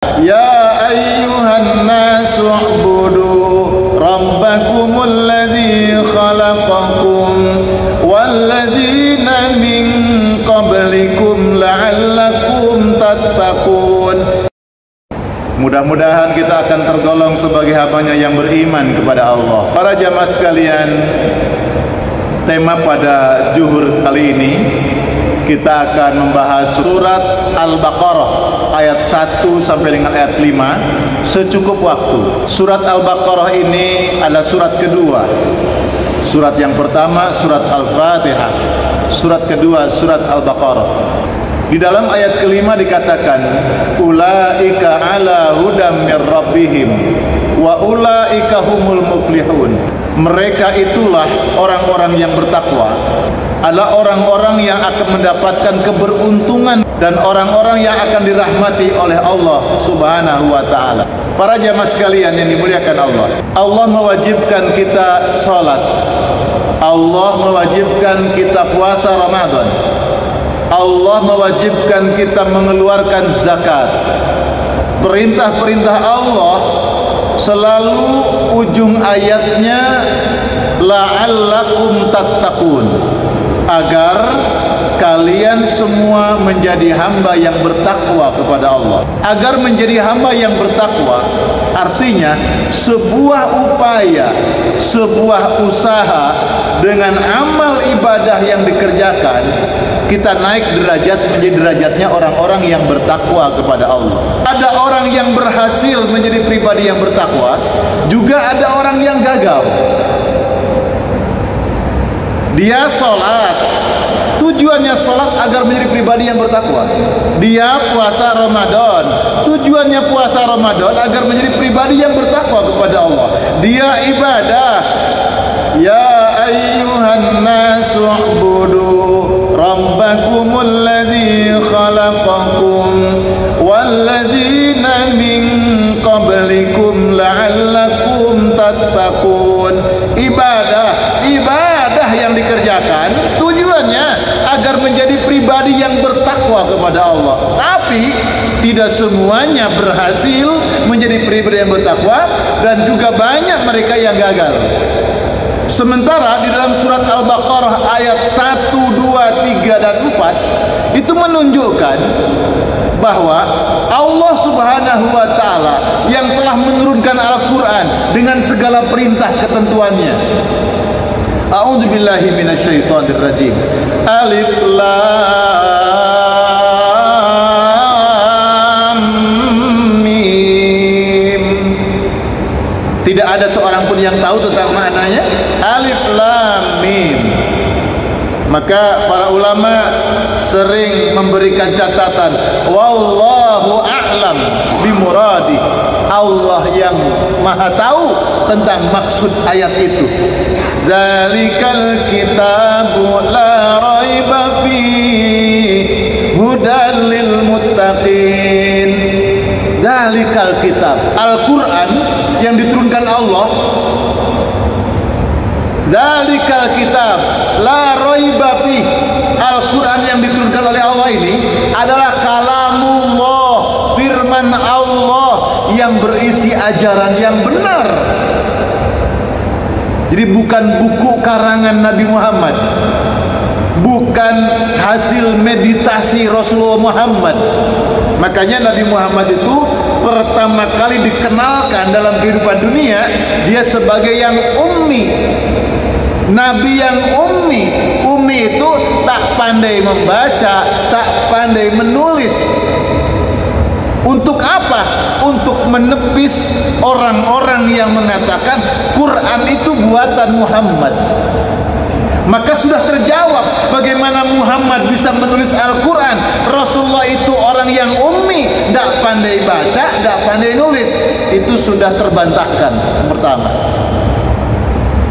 Ya ayyuhan nasu u'budu rabbakumul ladzi khalaqakum walladzina min qablikum la'allakum tattaqun. Mudah-mudahan kita akan tergolong sebagai hambanya yang beriman kepada Allah. Para jamaah sekalian, tema pada zuhur kali ini kita akan membahas surat Al-Baqarah ayat 1 sampai dengan ayat 5 secukup waktu. Surat Al-Baqarah ini adalah surat kedua. Surat yang pertama surat Al-Fatihah, surat kedua surat Al-Baqarah. Di dalam ayat kelima dikatakan ulaika ala hudam mir rabbihim wa ulaika humul muflihun. Mereka itulah orang-orang yang bertakwa, adalah orang-orang yang akan mendapatkan keberuntungan dan orang-orang yang akan dirahmati oleh Allah Subhanahu wa taala. Para jamaah sekalian yang dimuliakan Allah, Allah mewajibkan kita salat. Allah mewajibkan kita puasa Ramadan. Allah mewajibkan kita mengeluarkan zakat. Perintah-perintah Allah selalu ujung ayatnya la'allakum tattaqun, agar kalian semua menjadi hamba yang bertakwa kepada Allah. Agar menjadi hamba yang bertakwa artinya sebuah upaya, sebuah usaha dengan amal ibadah yang dikerjakan, kita naik derajat menjadi derajatnya orang-orang yang bertakwa kepada Allah. Ada orang yang berhasil menjadi pribadi yang bertakwa, juga ada orang yang gagal. Dia sholat, tujuannya sholat agar menjadi pribadi yang bertakwa. Dia puasa Ramadan, tujuannya puasa Ramadan agar menjadi pribadi yang bertakwa kepada Allah. Dia ibadah, ya ayyuhan nasu u'budu rabbakumul ladzi khalaqakum walladzina min qablikum la'allakum tattaqun. Ibadah yang dikerjakan tujuannya agar menjadi pribadi yang bertakwa kepada Allah. Tapi tidak semuanya berhasil menjadi pribadi yang bertakwa, dan juga banyak mereka yang gagal. Sementara di dalam surat Al-Baqarah ayat 1, 2, 3, dan 4 itu menunjukkan bahwa Allah Subhanahu wa taala yang telah menurunkan Al-Qur'an dengan segala perintah ketentuannya. A'udzubillahi minasyaitonir rajim. Alif lam mim. Tidak ada seorang pun yang tahu tentang maknanya Alif Lam Mim. Maka para ulama sering memberikan catatan wallahu a'lam bimuradi. Allah yang maha tahu tentang maksud ayat itu. Dzalikal kitabu la raiba fihi hudal lil muttaqin. Dzalikal kitab, Al-Qur'an yang diturunkan Allah. Dzalikal kitab la raiba fi. Al-Qur'an yang diturunkan oleh Allah ini adalah kalamullah, firman Allah yang berisi ajaran yang benar. Jadi bukan buku karangan Nabi Muhammad, bukan hasil meditasi Rasulullah Muhammad. Makanya Nabi Muhammad itu pertama kali dikenalkan dalam kehidupan dunia, dia sebagai yang ummi. Nabi yang ummi. Ummi itu tak pandai membaca, tak pandai menulis. Untuk apa? Untuk menepis orang-orang yang mengatakan Quran itu buatan Muhammad. Maka sudah terjawab bagaimana Muhammad bisa menulis Al-Quran. Rasulullah itu orang yang ummi, tidak pandai baca, tidak pandai nulis. Itu sudah terbantahkan pertama.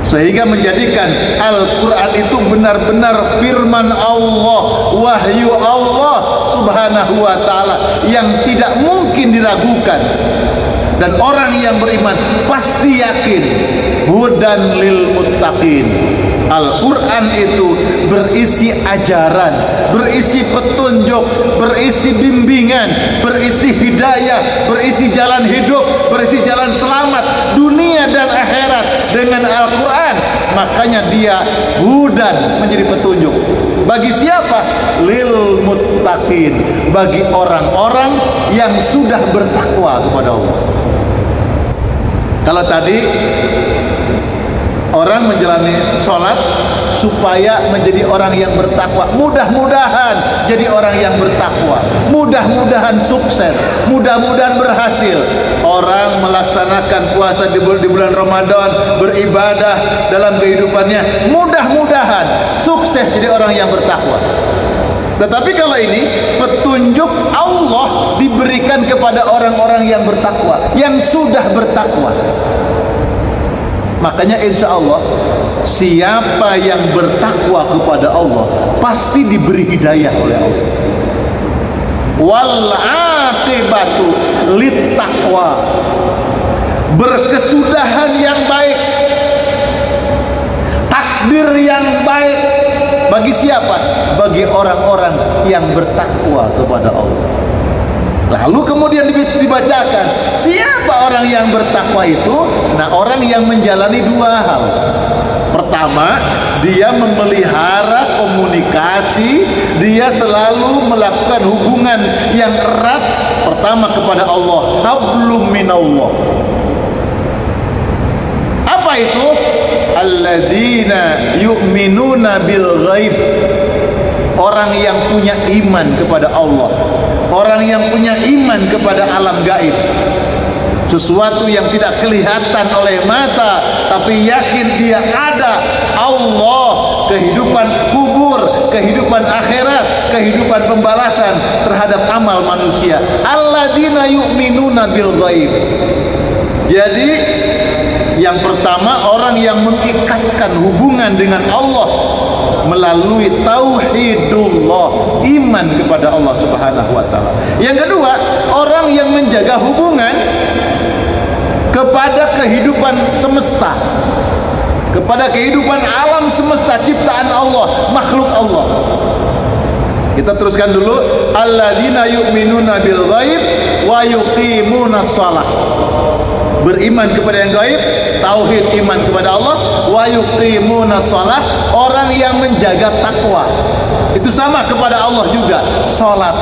Sehingga menjadikan Al-Quran itu benar-benar firman Allah, wahyu Allah Subhanahu wa ta'ala yang tidak mungkin diragukan. Dan orang yang beriman pasti yakin hudan lil muttaqin. Al-Quran itu berisi ajaran, berisi petunjuk, berisi bimbingan, berisi hidayah, berisi jalan hidup, berisi jalan selamat dunia dan akhirat. Dengan Al-Quran, makanya dia hudan, menjadi petunjuk. Bagi siapa? Lil muttaqin, bagi orang-orang yang sudah bertakwa kepada Allah. Kalau tadi orang menjalani sholat supaya menjadi orang yang bertakwa, mudah-mudahan jadi orang yang bertakwa, mudah-mudahan sukses, mudah-mudahan berhasil. Orang melaksanakan puasa di bulan Ramadan, beribadah dalam kehidupannya, mudah-mudahan sukses jadi orang yang bertakwa. Tetapi kalau ini petunjuk Allah diberikan kepada orang-orang yang bertakwa, yang sudah bertakwa. Makanya insya Allah siapa yang bertakwa kepada Allah pasti diberi hidayah oleh Allah. Wal aqibatu lit taqwa, berkesudahan yang baik, takdir yang baik bagi siapa? Bagi orang-orang yang bertakwa kepada Allah. Lalu kemudian dibacakan siapa orang yang bertakwa itu? Nah, orang yang menjalani dua hal. Pertama, dia memelihara komunikasi, dia selalu melakukan hubungan yang erat. Pertama kepada Allah, hablum minallah. Apa itu? Alladzina yu'minuna bil ghaib. Orang yang punya iman kepada Allah, orang yang punya iman kepada alam gaib, sesuatu yang tidak kelihatan oleh mata tapi yakin dia ada. Allah, kehidupan kubur, kehidupan akhirat, kehidupan pembalasan terhadap amal manusia. Alladzina yu'minuna bil ghaib. Jadi yang pertama, orang yang mengikatkan hubungan dengan Allah melalui tauhidullah, iman kepada Allah Subhanahu wa taala. Yang kedua, orang yang menjaga hubungan kepada kehidupan semesta, kepada kehidupan alam semesta, ciptaan Allah, makhluk Allah. Kita teruskan dulu, alladzina yu'minuna bil ghaib wa yuqimunas shalah. Beriman kepada yang gaib, tauhid, iman kepada Allah, wa yuqimunas shalah, orang yang menjaga takwa. Itu sama kepada Allah juga, salat.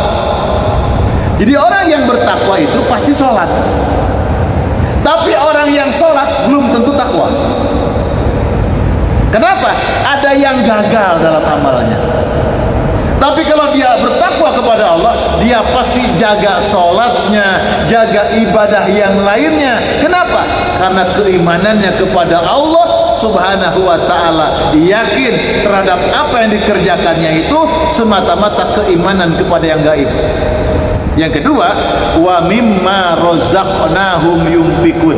Jadi orang yang bertakwa itu pasti salat. Tapi orang yang salat belum tentu takwa. Kenapa? Ada yang gagal dalam amalnya. Tapi kalau dia bertakwa kepada Allah, dia pasti jaga sholatnya, jaga ibadah yang lainnya. Kenapa? Karena keimanannya kepada Allah Subhanahu wa ta'ala, yakin terhadap apa yang dikerjakannya itu semata-mata keimanan kepada yang gaib. Yang kedua, wa mimma razaqnahum yunfikun.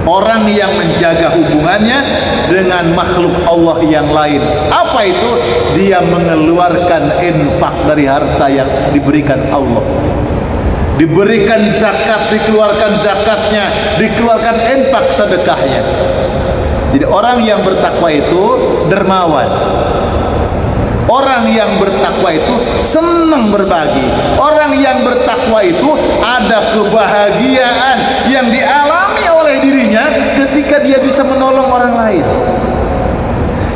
Orang yang menjaga hubungannya dengan makhluk Allah yang lain. Apa itu? Dia mengeluarkan infak dari harta yang diberikan Allah. Diberikan zakat, dikeluarkan zakatnya, dikeluarkan infak sedekahnya. Jadi orang yang bertakwa itu dermawan. Orang yang bertakwa itu senang berbagi. Orang yang bertakwa itu ada kebahagiaan yang dialami oleh dirinya ketika dia bisa menolong orang lain,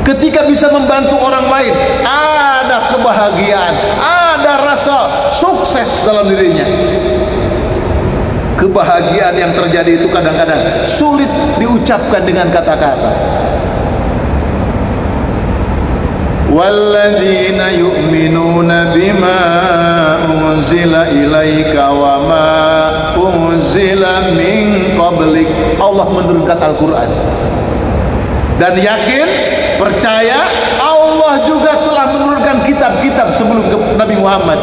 ketika bisa membantu orang lain. Ada kebahagiaan, ada rasa sukses dalam dirinya. Kebahagiaan yang terjadi itu kadang-kadang sulit diucapkan dengan kata-kata. Walladzina yu'minuna bima unzila ilaika wa ma unzila min qablik. Allah menurunkan Al-Quran dan yakin, percaya Allah juga telah menurunkan kitab-kitab sebelum Nabi Muhammad.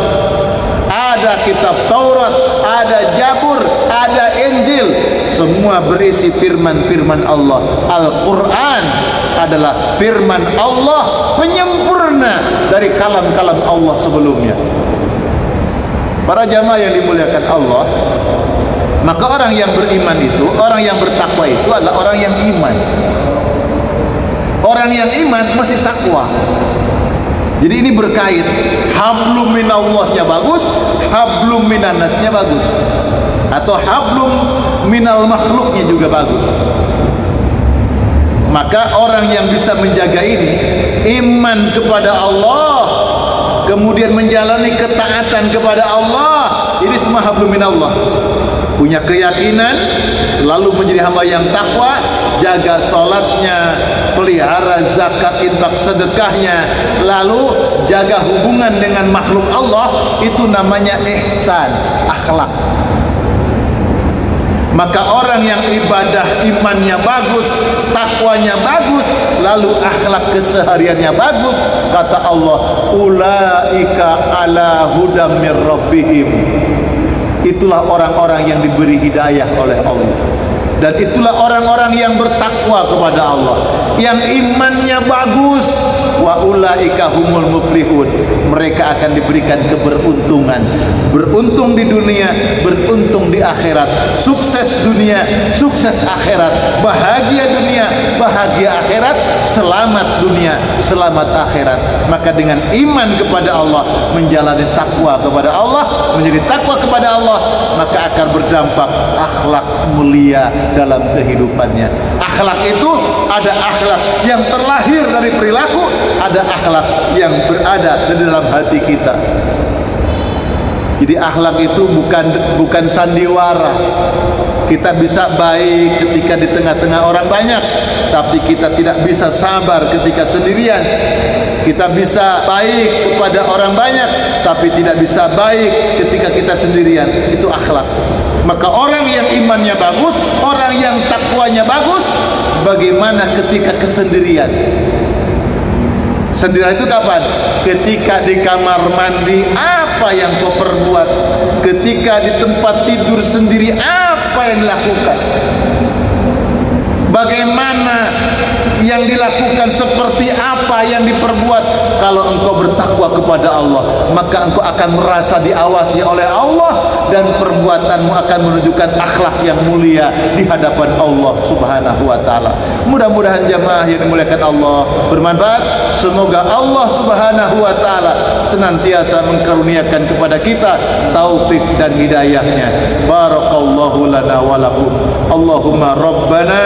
Ada kitab Taurat, ada Zabur, ada Injil, semua berisi firman-firman Allah. Al-Quran adalah firman Allah, penyempurna dari kalam-kalam Allah sebelumnya. Para jamaah yang dimuliakan Allah, maka orang yang beriman itu, orang yang bertakwa itu adalah orang yang iman. Orang Orang yang iman mesti takwa. Jadi ini berkait. Hablum minallahnya bagus, hablum minannasnya bagus, atau hablum minal makhluknya juga bagus. Maka orang yang bisa menjaga ini, iman kepada Allah, kemudian menjalani ketaatan kepada Allah, ini semua hablum minallah. Punya keyakinan, lalu menjadi hamba yang takwa, jaga sholatnya, pelihara zakat, infak, sedekahnya, lalu jaga hubungan dengan makhluk Allah, itu namanya ihsan, akhlak. Maka orang yang ibadah imannya bagus, takwanya bagus, lalu akhlak kesehariannya bagus, kata Allah, ulaika ala hudam mir rabbihim. Itulah orang-orang yang diberi hidayah oleh Allah. Dan itulah orang-orang yang bertakwa kepada Allah, yang imannya bagus. Wa ulaika humul muflihun. Mereka akan diberikan keberuntungan, beruntung di dunia, beruntung di akhirat, sukses dunia, sukses akhirat, bahagia dunia, bahagia akhirat, selamat dunia, selamat akhirat. Maka dengan iman kepada Allah, menjalani takwa kepada Allah, menjadi takwa kepada Allah, maka akan berdampak akhlak mulia dalam kehidupannya. Akhlak itu ada akhlak yang terlahir dari perilaku, ada akhlak yang berada di dalam hati kita. Jadi akhlak itu bukan sandiwara. Kita bisa baik ketika di tengah-tengah orang banyak, tapi kita tidak bisa sabar ketika sendirian. Kita bisa baik kepada orang banyak, tapi tidak bisa baik ketika kita sendirian. Itu akhlak. Maka orang yang imannya bagus, orang yang takwanya bagus, bagaimana ketika kesendirian? Sendirian itu kapan? Ketika di kamar mandi, apa yang kau perbuat? Ketika di tempat tidur sendiri, apa yang dilakukan? Bagaimana yang dilakukan, seperti apa yang diperbuat? Kalau engkau bertakwa kepada Allah, maka engkau akan merasa diawasi oleh Allah, dan perbuatanmu akan menunjukkan akhlak yang mulia di hadapan Allah Subhanahu wa taala. Mudah-mudahan jamaah yang dimuliakan Allah bermanfaat. Semoga Allah Subhanahu wa taala senantiasa mengkaruniakan kepada kita taufik dan hidayahnya. Barakallahu lana wa lakum. Allahumma rabbana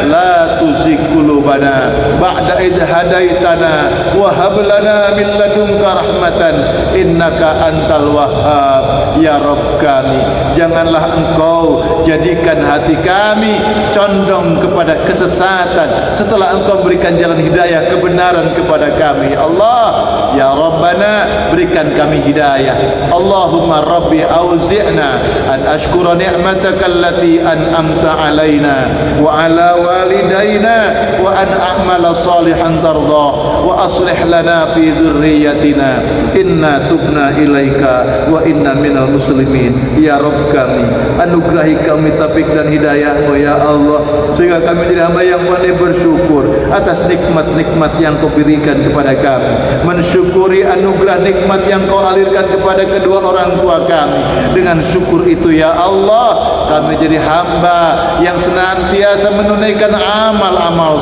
la tuzigh qulubana ba'da idh hadaitana wa hab lana min ladunka rahmatan innaka antal wahhab. Ya Rabb kami, janganlah engkau jadikan hati kami condong kepada kesesatan setelah engkau berikan jalan hidayah kebenaran kepada kami. Allah, ya Rabbana, berikan kami hidayah. Allahumma Rabbi auzi'na an ashkura ni'mataka allati an'amta alaina wa ala walidayna wa an a'mala salihan tarda wa aslih lana fi dhurriyyatina inna tubna ilaika wa inna minal muslimin. Ya Rabb kami, anugerahi kami taufik dan hidayah-Mu ya Allah, sehingga kami jadi hamba yang pandai bersyukur atas nikmat-nikmat yang Kau berikan kepada kami, mensyukuri anugerah nikmat yang Kau alirkan kepada kedua orang tua kami. Dengan syukur itu ya Allah, kami jadi hamba yang senantiasa menunaikan amal-amal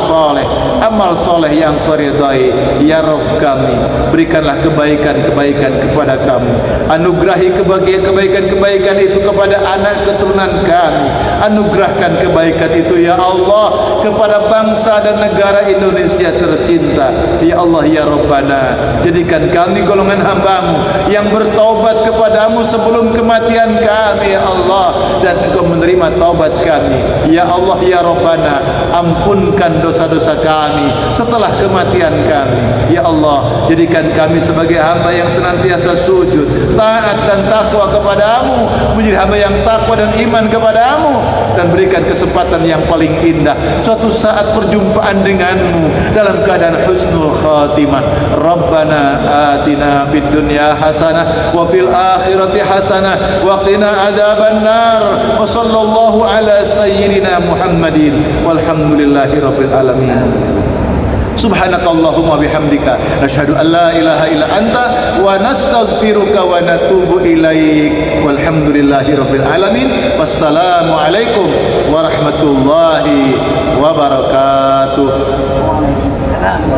soleh yang Kau ridhai. Ya Rabb kami, berikanlah kebaikan-kebaikan kepada kami, anugerahi kebaikan-kebaikan itu kepada anak keturunan kami, anugerahkan kebaikan itu ya Allah kepada bangsa dan negara Indonesia tercinta. Ya Allah ya Rabbana, jadikan kami golongan hamba-Mu yang bertaubat kepada-Mu sebelum kematian kami ya Allah, dan Engkau menerima taubat kami. Ya Allah ya Rabbana, ampunkan dosa-dosa kami setelah kematian kami. Ya Allah, jadikan kami sebagai hamba yang senantiasa sujud, taat dan takwa kepada-Mu, menjadi hamba yang takwa dan iman kepada-Mu, dan berikan kesempatan yang paling indah suatu saat perjumpaan dengan-Mu dalam keadaan husnul khatimah. Rabbana atina fid dunya hasanah wa fil akhirati hasanah wa qina adzabannar. Wa sallallahu ala sayyidina Muhammadin walhamdulillahi rabbil alamin. Subhanakallahumma bihamdika nasyhadu an la ilaha illa anta wa nastaghfiruka wa natubu ilaik. Walhamdulillahi rabbil alamin. Wassalamu alaikum warahmatullahi wabarakatuh. sana.